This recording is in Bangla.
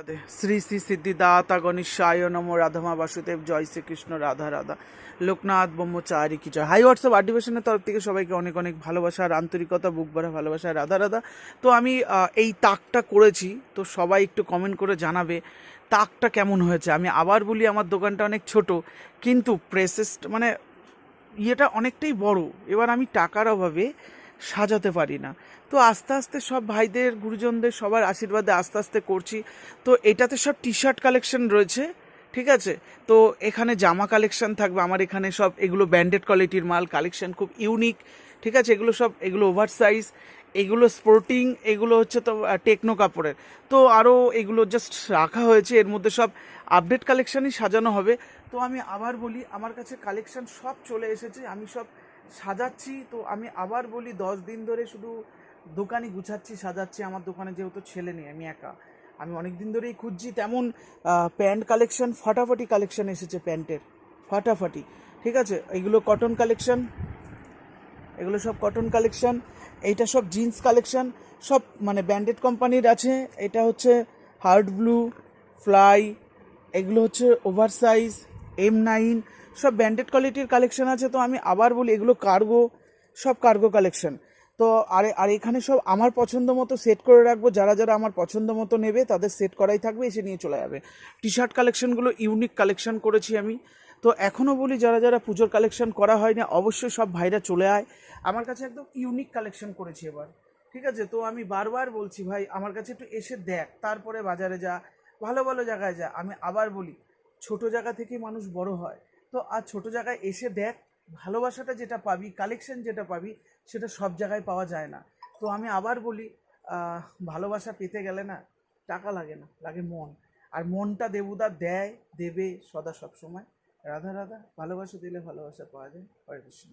রাধে। শ্রী শ্রী সিদ্ধিদাতা গণেশায় নমো। রাধামা বাসুদেব, জয় শ্রীকৃষ্ণ, রাধা রাধা। লোকনাথ ব্রহ্মচারী কি জয়। হাই হোয়াটসঅ্যাপ আর্টিভেশনের তরফ থেকে সবাইকে অনেক অনেক ভালোবাসা আর আন্তরিকতা, বুক ভরা ভালোবাসা, রাধা রাধা। তো আমি এই তাকটা করেছি, তো সবাই একটু কমেন্ট করে জানাবে তাকটা কেমন হয়েছে। আমি আবার বলি, আমার দোকানটা অনেক ছোট, কিন্তু প্রেসেস মানে ইয়েটা অনেকটাই বড়। এবার আমি টাকার অভাবে সাজাতে পারি না, তো আস্তে আস্তে সব ভাইদের, গুরুজনদের সবার আশীর্বাদে আস্তে আস্তে করছি। তো এটাতে সব টি শার্ট কালেকশন রয়েছে, ঠিক আছে। তো এখানে জামা কালেকশন থাকবে আমার এখানে সব, এগুলো ব্র্যান্ডেড কোয়ালিটির মাল কালেকশন, খুব ইউনিক, ঠিক আছে। এগুলো সব, এগুলো ওভার সাইজ, এগুলো স্পোর্টিং, এগুলো হচ্ছে তো টেকনো কাপড়ের। তো আরও এগুলো জাস্ট রাখা হয়েছে, এর মধ্যে সব আপডেট কালেকশনই সাজানো হবে। তো আমি আবার বলি, আমার কাছে কালেকশন সব চলে এসেছে, আমি সব সাজাচ্ছি। তো আমি আবার বলি, 10 দিন ধরে শুধু দোকানই গুছাচ্ছি, সাজাচ্ছি। আমার দোকানে যেহেতু ছেলে নেই, আমি একা, আমি অনেক দিন ধরেই খুঁজছি। তেমন প্যান্ট কালেকশন, ফাটাফাটি কালেকশন এসেছে, প্যান্টের ফাটাফাটি, ঠিক আছে। এগুলো কটন কালেকশন, এগুলো সব কটন কালেকশন। এইটা সব জিন্স কালেকশন, সব মানে ব্র্যান্ডেড কোম্পানির আছে। এটা হচ্ছে হার্ড ব্লু, ফ্লাই, এগুলো হচ্ছে ওভার সাইজ, M9, সব ব্র্যান্ডেড কোয়ালিটির কালেকশন আছে। তো আমি আবার বলি, এগুলো কার্গো, সব কার্গো কালেকশন। তো আর এখানে সব আমার পছন্দ মতো সেট করে রাখবো, যারা যারা আমার পছন্দ মতো নেবে তাদের সেট করাই থাকবে, এসে নিয়ে চলে যাবে। টি শার্ট কালেকশনগুলো ইউনিক কালেকশন করেছি আমি। তো এখনও বলি, যারা যারা পুজোর কালেকশন করা হয় না, অবশ্যই সব ভাইরা চলে আয় আমার কাছে, একদম ইউনিক কালেকশন করেছি এবার, ঠিক আছে। তো আমি বারবার বলছি, ভাই আমার কাছে একটু এসে দেখ, তারপরে বাজারে যা, ভালো ভালো জায়গায় যা। আমি আবার বলি, ছোট জায়গা থেকেই মানুষ বড় হয়। তো আর ছোট জায়গায় এসে দেখ, ভালোবাসাটা যেটা পাবি, কালেকশন যেটা পাবি, সেটা সব জায়গায় পাওয়া যায় না। তো আমি আবার বলি, ভালোবাসা পেতে গেলে না টাকা লাগে না, লাগে মন। আর মনটা দেবুদা দেয়, দেবে সদা সব সময়। রাধা রাধা। ভালোবাসা দিলে ভালোবাসা পাওয়া যায়। হরে কৃষ্ণ।